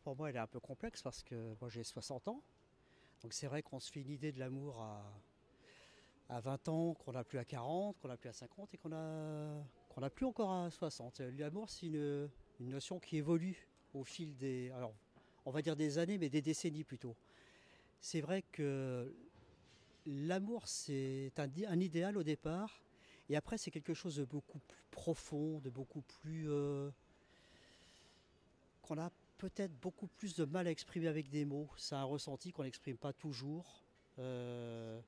pour moi, elle est un peu complexe parce que moi, j'ai 60 ans. Donc c'est vrai qu'on se fait une idée de l'amour à 20 ans, qu'on n'a plus à 40, qu'on n'a plus à 50 et qu'on n'a plus encore à 60. L'amour, c'est une notion qui évolue au fil des, alors, on va dire des années, mais des décennies plutôt. C'est vrai que l'amour, c'est un idéal au départ, et après, c'est quelque chose de beaucoup plus profond, de beaucoup plus qu'on a peut-être beaucoup plus de mal à exprimer avec des mots. C'est un ressenti qu'on n'exprime pas toujours. Euh,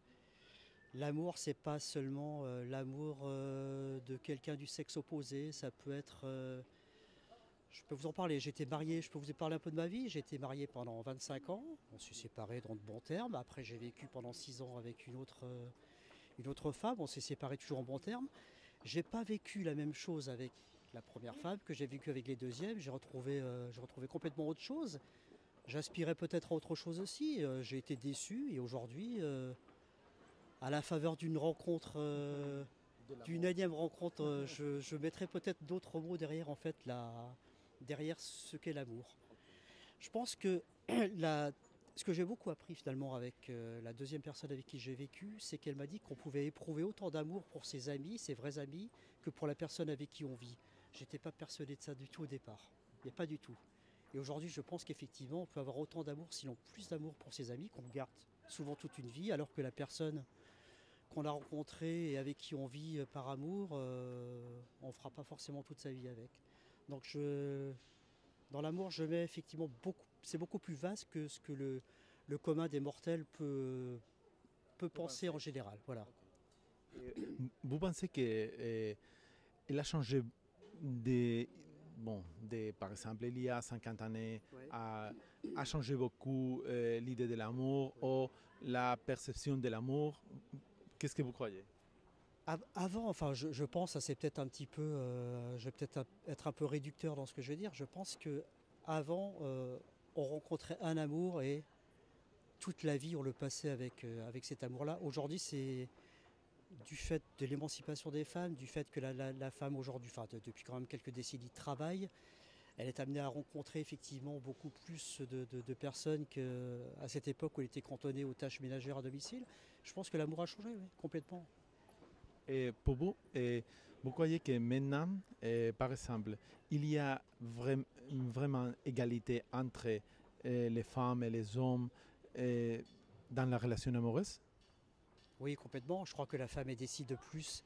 L'amour, c'est pas seulement l'amour de quelqu'un du sexe opposé. Ça peut être. Je peux vous en parler. J'étais marié. Je peux vous parler un peu de ma vie. J'ai été marié pendant 25 ans. On s'est séparés dans de bons termes. Après, j'ai vécu pendant 6 ans avec une autre femme. On s'est séparés toujours en bons termes. J'ai pas vécu la même chose avec la première femme que j'ai vécu avec les deuxièmes. J'ai retrouvé complètement autre chose. J'aspirais peut-être à autre chose aussi. J'ai été déçu et aujourd'hui, à la faveur d'une rencontre, d'une énième rencontre, je mettrai peut-être d'autres mots derrière en fait derrière ce qu'est l'amour. Je pense que ce que j'ai beaucoup appris finalement avec la deuxième personne avec qui j'ai vécu, c'est qu'elle m'a dit qu'on pouvait éprouver autant d'amour pour ses amis, ses vrais amis, que pour la personne avec qui on vit. J'étais pas persuadé de ça du tout au départ, mais pas du tout. Et aujourd'hui, je pense qu'effectivement, on peut avoir autant d'amour, sinon plus d'amour pour ses amis, qu'on garde souvent toute une vie, alors que la personne qu'on a rencontrée et avec qui on vit par amour, on ne fera pas forcément toute sa vie avec. Donc dans l'amour, je mets effectivement beaucoup, c'est beaucoup plus vaste que ce que le commun des mortels peut penser en général. Voilà. Vous pensez qu'elle a changé de, par exemple, il y a 50 années, Ouais. a changé beaucoup l'idée de l'amour ou la perception de l'amour? Qu'est-ce que vous croyez? Avant, enfin, je pense, ça c'est peut-être un petit peu, je vais peut-être être un peu réducteur dans ce que je vais dire. Je pense que avant, on rencontrait un amour et toute la vie on le passait avec cet amour-là. Aujourd'hui, c'est du fait de l'émancipation des femmes, du fait que la femme aujourd'hui, enfin depuis quand même quelques décennies, travaille, elle est amenée à rencontrer effectivement beaucoup plus de personnes qu'à cette époque où elle était cantonnée aux tâches ménagères à domicile. Je pense que l'amour a changé, oui, complètement. Et pour vous, vous croyez que maintenant, par exemple, il y a vraiment égalité entre les femmes et les hommes dans la relation amoureuse? Oui, complètement. Je crois que la femme elle décide de plus.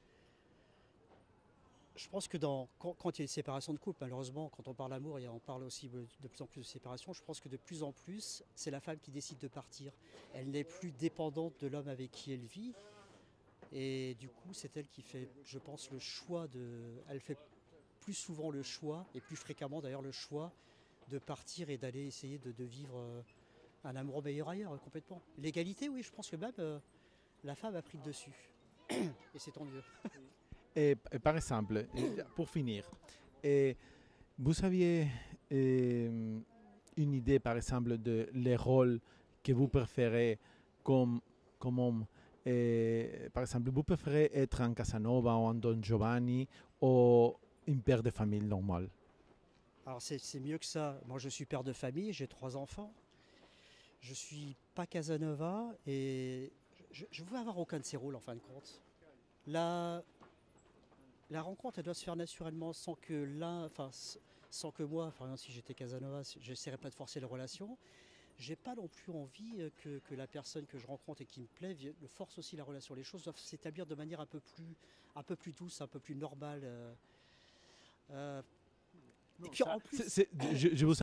Je pense que quand il y a une séparation de couple, malheureusement, quand on parle d'amour, on parle aussi de plus en plus de séparation. Je pense que de plus en plus, c'est la femme qui décide de partir. Elle n'est plus dépendante de l'homme avec qui elle vit. Et du coup, c'est elle qui fait, je pense, le choix de. Elle fait plus souvent le choix, et plus fréquemment d'ailleurs le choix, de partir et d'aller essayer de vivre un amour meilleur ailleurs, complètement. L'égalité, oui, je pense que même la femme a pris le dessus. Et c'est tant mieux. Et par exemple, pour finir, et vous aviez une idée, par exemple, de les rôles que vous préférez comme, comme homme. Par exemple, vous préférez être un Casanova ou un Don Giovanni ou une père de famille normale? Alors c'est mieux que ça. Moi, je suis père de famille, j'ai 3 enfants. Je suis pas Casanova et je veux avoir aucun de ces rôles en fin de compte. La, la rencontre, elle doit se faire naturellement sans que sans que moi, par exemple, si j'étais Casanova, je n'essaierais pas de forcer les relations. J'ai pas non plus envie que la personne que je rencontre et qui me plaît force aussi la relation. Les choses doivent s'établir de manière un peu plus douce, un peu plus normale. Euh, et Non, puis ça, en plus, je vous